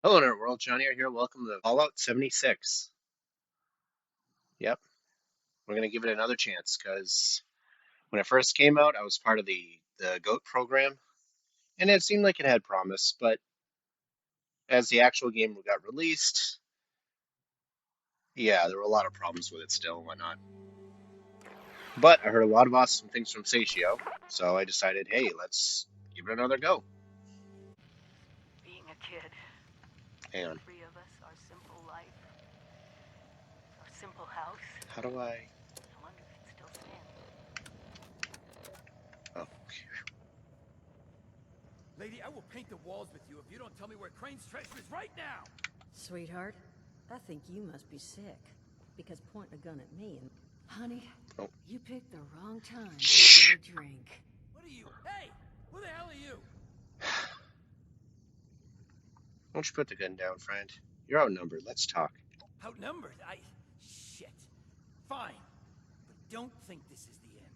Hello, Nerd World. Johnny out here. Welcome to Fallout 76. Yep, we're gonna give it another chance because when it first came out, I was part of the GOAT program, and it seemed like it had promise. But as the actual game got released, yeah, there were a lot of problems with it still and whatnot. But I heard a lot of awesome things from Satio, so I decided, hey, let's give it another go. Being a kid, Hang the on, three of us, our simple life, our simple house. how do I? I wonder if it's still standing. Oh, Lady, I will paint the walls with you if you don't tell me where Crane's treasure is right now! Sweetheart, I think you must be sick. Because pointing a gun at me and... Honey, oh, you picked the wrong time to shh! get a drink. What are you? Hey! Who the hell are you? Won't you put the gun down, friend? You're outnumbered. Let's talk. Outnumbered? Shit. Fine. But don't think this is the end.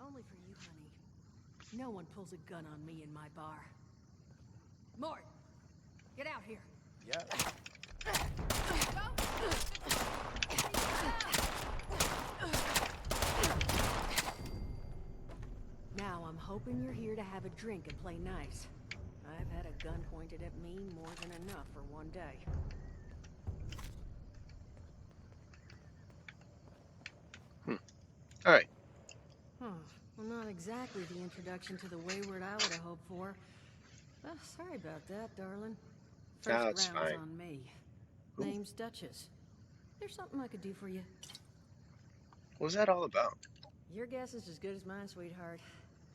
Only for you, honey. No one pulls a gun on me in my bar. Mort! Get out here! Yeah. Now I'm hoping you're here to have a drink and play nice. I've had a gun pointed at me more than enough for one day. All right. Huh. Well, not exactly the introduction to the Wayward I would have hoped for. Sorry about that, darling. First That's round's fine. on me. Ooh, Name's Duchess. There's something I could do for you. what was that all about? Your guess is as good as mine, sweetheart.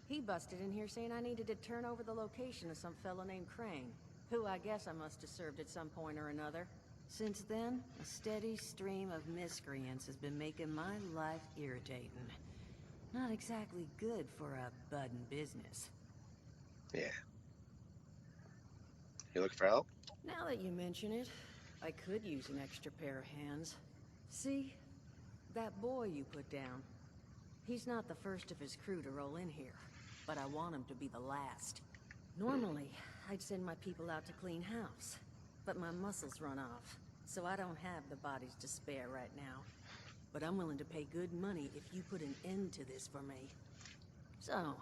He busted in here saying I needed to turn over the location of some fellow named Crane, who I guess I must have served at some point or another. Since then, a steady stream of miscreants has been making my life irritating. Not exactly good for a budding business. Yeah. You looking for help? Now that you mention it, I could use an extra pair of hands. See? That boy you put down. He's not the first of his crew to roll in here, but I want him to be the last. Normally, I'd send my people out to clean house, but my muscles run off, so I don't have the bodies to spare right now. But I'm willing to pay good money if you put an end to this for me. So,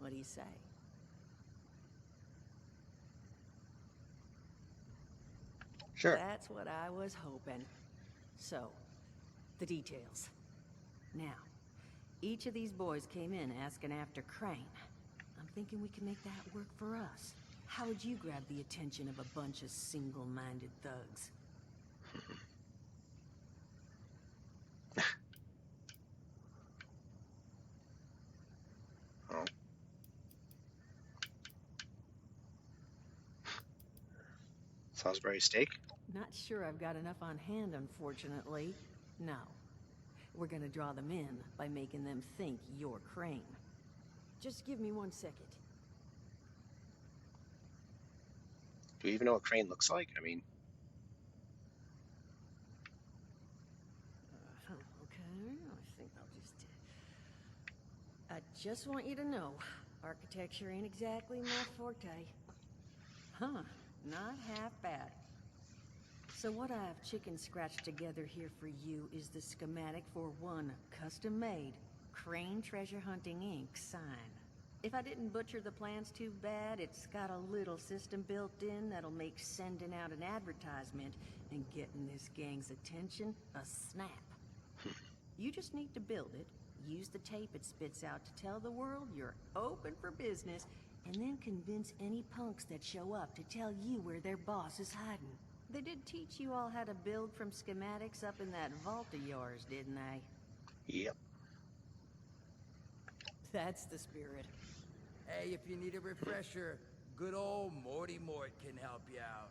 what do you say? Sure. That's what I was hoping. So, the details. Now, each of these boys came in asking after Crane. I'm thinking we can make that work for us. How would you grab the attention of a bunch of single-minded thugs? Oh, Salisbury steak? Not sure I've got enough on hand, unfortunately. No. We're gonna draw them in by making them think you're Crane. Just give me 1 second. Do we even know what Crane looks like? I mean, Okay, I think I'll just... I just want you to know, architecture ain't exactly my forte. Huh, not half bad. So what I've chicken scratched together here for you is the schematic for one custom-made Crane Treasure Hunting Inc. sign. If I didn't butcher the plans too bad, it's got a little system built in that'll make sending out an advertisement and getting this gang's attention a snap. You just need to build it, use the tape it spits out to tell the world you're open for business, and then convince any punks that show up to tell you where their boss is hiding. They did teach you all how to build from schematics up in that vault of yours, didn't they? yep. That's the spirit. Hey, if you need a refresher, good old Morty Mort can help you out.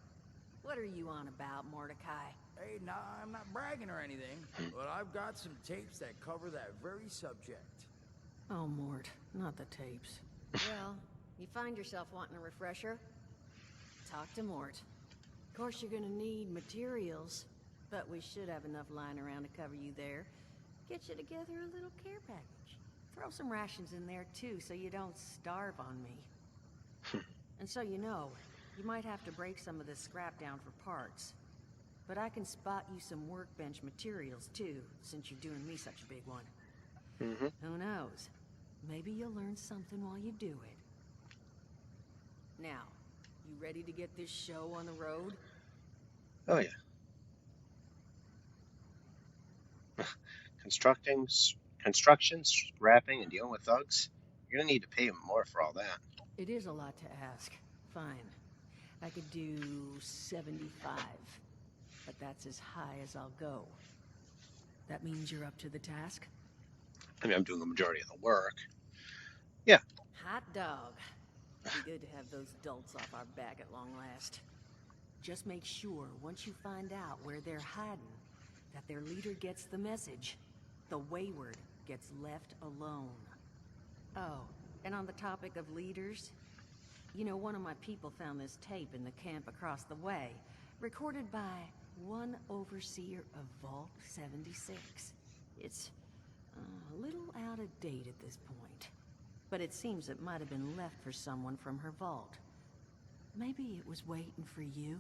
What are you on about, Mordecai? Hey, nah, I'm not bragging or anything, but I've got some tapes that cover that very subject. Oh, Mort, not the tapes. Well, you find yourself wanting a refresher? Talk to Mort. Of course, you're gonna need materials, but we should have enough lying around to cover you there. Get you together a little care package. Throw some rations in there, too, so you don't starve on me. And so you know, You might have to break some of this scrap down for parts. But I can spot you some workbench materials, too, since you're doing me such a big one. Mm-hmm. Who knows? Maybe you'll learn something while you do it. Now, you ready to get this show on the road? Oh yeah. Construction, scrapping, and dealing with thugs. You're gonna need to pay more for all that. It is a lot to ask. Fine. I could do 75. But that's as high as I'll go. That means you're up to the task? I mean, I'm doing the majority of the work. Yeah. Hot dog. Be good to have those dolts off our back at long last. Just make sure, once you find out where they're hiding, that their leader gets the message. The wayward gets left alone. Oh, and on the topic of leaders, you know, one of my people found this tape in the camp across the way, recorded by one overseer of Vault 76. It's a little out of date at this point, but it seems it might have been left for someone from her vault. Maybe it was waiting for you?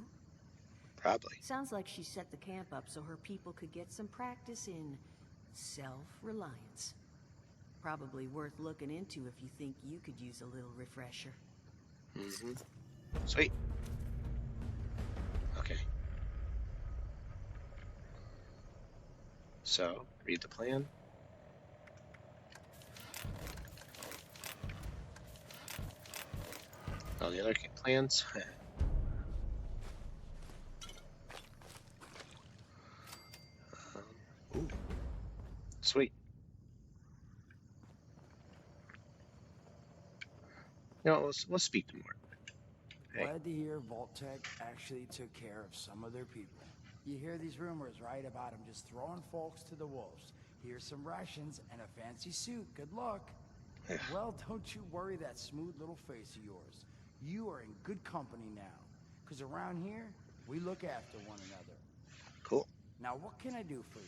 Probably. Sounds like she set the camp up so her people could get some practice in self-reliance. Probably worth looking into if you think you could use a little refresher. Mm-hmm. Sweet. Okay. So, read the plan. All the other plans. Ooh. Sweet. You know, we'll speak to Mort. Hey. Glad to hear Vault-Tec actually took care of some of their people. You hear these rumors, right, about them just throwing folks to the wolves. Here's some rations and a fancy suit. Good luck. Well, don't you worry that smooth little face of yours. You are in good company now. Because around here, we look after one another. Cool. Now, what can I do for you?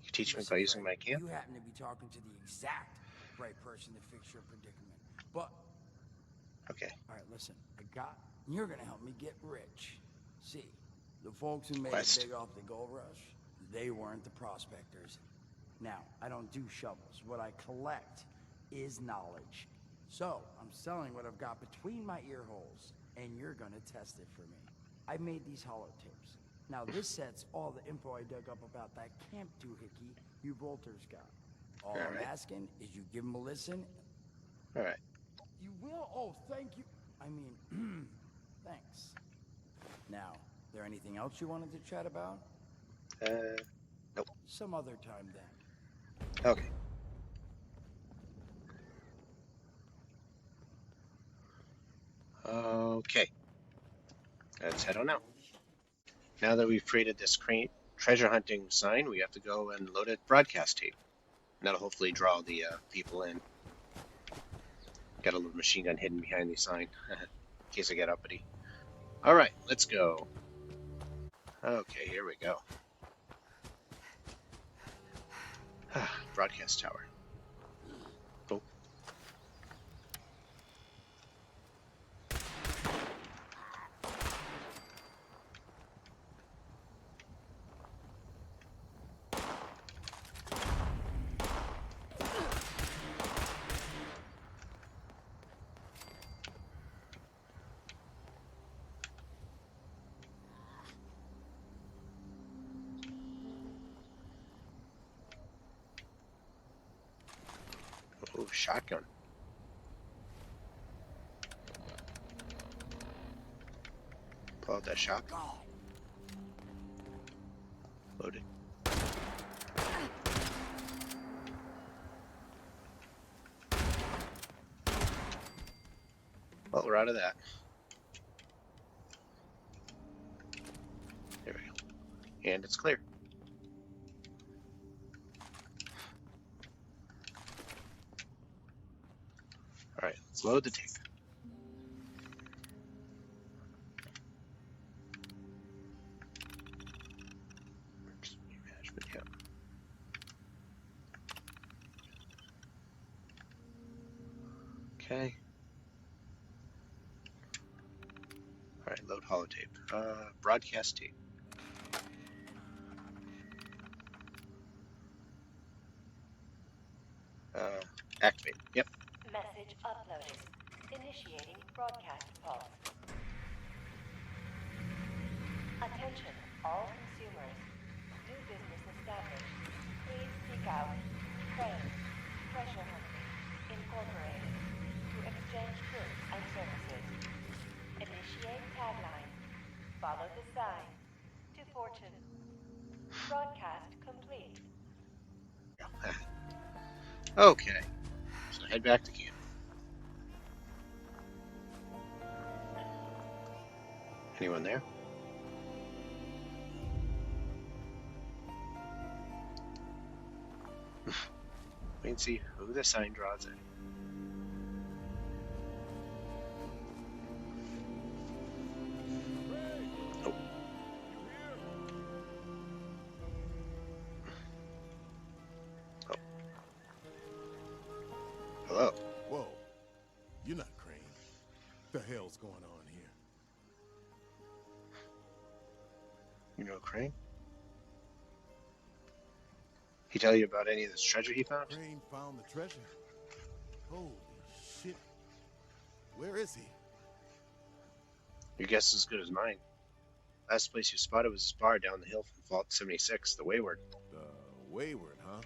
You teach me Listen, about using Fred, my camp? You happen to be talking to the exact right person to fix your predicament. But, Okay. all right, listen. You're gonna help me get rich. See, the folks who made Quest. it big off the gold rush, they weren't the prospectors. Now, I don't do shovels. What I collect is knowledge. So, I'm selling what I've got between my ear holes, and you're gonna test it for me. I made these holotapes. Now, this set's all the info I dug up about that camp doohickey you Volters got. All I'm Alright. asking is you give them a listen. Alright. You will? Oh, thank you. I mean, thanks. Now, there anything else you wanted to chat about? Nope. Some other time then. Okay. Okay. Let's head on out. Now that we've created this treasure hunting sign, we have to go and load a broadcast tape. And that'll hopefully draw the people in. Got a little machine gun hidden behind the sign, in case I get uppity. Alright, let's go. Okay, here we go. Broadcast tower. Oh. Oh, shotgun. Pull out that shotgun. Loaded. Well, we're out of that. There we go. And it's clear. Alright, let's load the tape. Management, yeah. Okay. Alright, load holotape. Broadcast tape. Activate. Yep. Message uploaded. Initiating broadcast pulse. Attention, all consumers. New business established. Please seek out Crane Treasure Hunting Incorporated to exchange goods and services. Initiate tagline. Follow the sign to fortune. Broadcast complete. Okay. So head back to camp. Anyone there? Wait and see who the sign draws in. Oh. Oh. Hello. Whoa. You're not Crane. What the hell's going on here? You know Crane? He tell you about any of this treasure he found? Crane found the treasure? Holy shit. Where is he? Your guess is as good as mine. Last place you spotted was this bar down the hill from Vault 76, the Wayward. The Wayward, huh?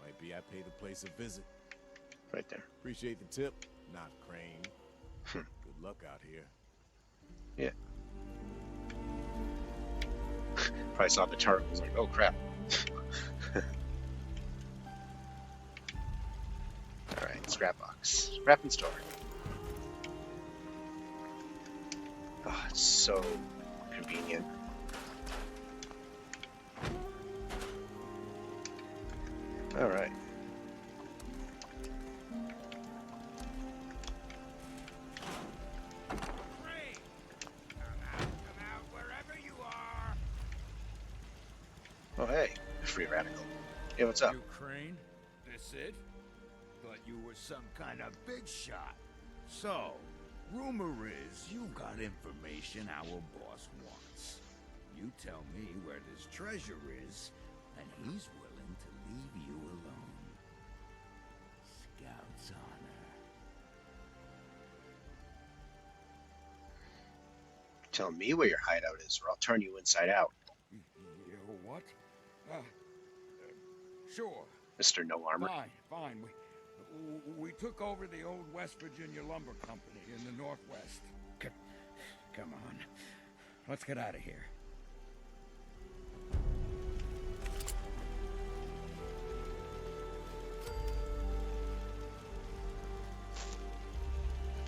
Might be I pay the place a visit. Right there. Appreciate the tip. Not Crane. Good luck out here. Yeah. Probably saw the chart and was like, oh crap. Alright, scrap box. Scrap and store. Oh, it's so convenient. Alright. Oh hey, free radical. Hey, what's up? You Crane? This it? Thought you were some kind of big shot. So, rumor is you got information our boss wants. You tell me where this treasure is, and he's willing to leave you alone. Scout's honor. Tell me where your hideout is, or I'll turn you inside out, What? Sure. Mr. No Armor. Fine. We took over the old West Virginia Lumber Company in the Northwest. Come on. Let's get out of here.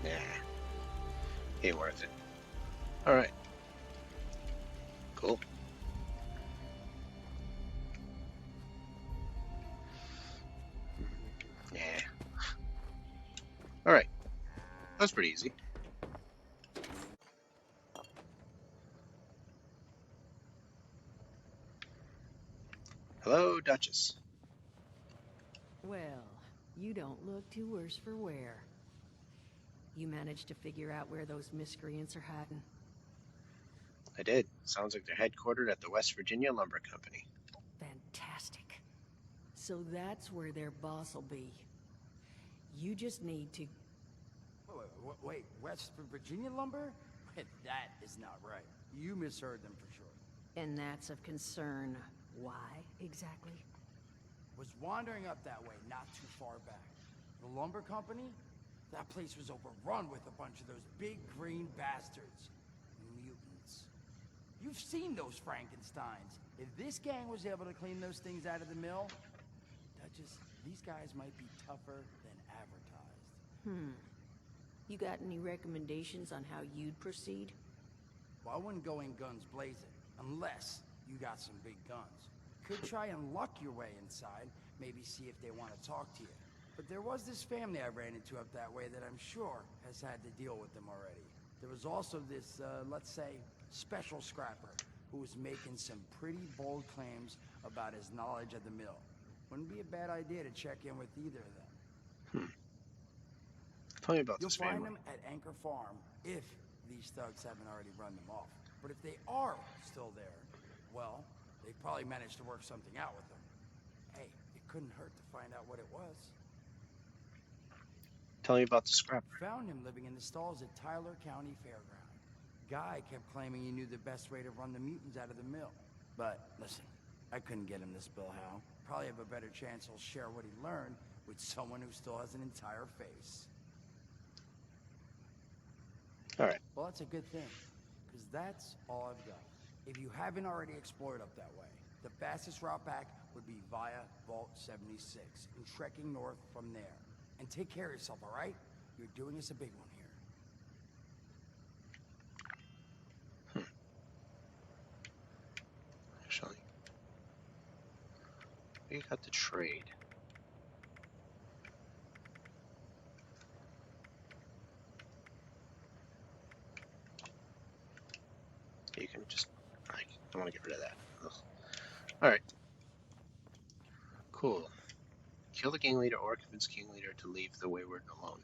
Nah. Ain't worth it. Alright. Cool. Yeah. Alright. That was pretty easy. Hello, Duchess. Well, you don't look too worse for wear. You managed to figure out where those miscreants are hiding? I did. Sounds like they're headquartered at the West Virginia Lumber Company. Fantastic. So that's where their boss will be. You just need to... Wait, West Virginia lumber? That is not right. You misheard them for sure. And that's of concern. Why, exactly? Was wandering up that way not too far back. The lumber company? That place was overrun with a bunch of those big green bastards. Mutants. You've seen those Frankensteins. If this gang was able to clean those things out of the mill, these guys might be tougher than advertised. You got any recommendations on how you'd proceed? Well, I wouldn't go in guns blazing, unless you got some big guns. Could try and luck your way inside, maybe see if they want to talk to you. But there was this family I ran into up that way that I'm sure has had to deal with them already. There was also this, let's say, special scrapper who was making some pretty bold claims about his knowledge of the mill. Wouldn't be a bad idea to check in with either of them. Tell me about You'll this find family. them at Anchor Farm, if these thugs haven't already run them off. But if they are still there, well, they probably managed to work something out with them. Hey, it couldn't hurt to find out what it was. Tell me about the scrapper. Found him living in the stalls at Tyler County Fairground. Guy kept claiming he knew the best way to run the mutants out of the mill. But listen, I couldn't get him this bill, Hal. Probably have a better chance he'll share what he learned with someone who still has an entire face. All right. Well, that's a good thing, because that's all I've got. If you haven't already explored up that way, the fastest route back would be via Vault 76 and trekking north from there. And take care of yourself, all right? You're doing us a big one here. Actually, we got the trade. You can just, I want to get rid of that. Ugh. All right. Cool. Kill the gang leader or convince gang leader to leave the Wayward alone.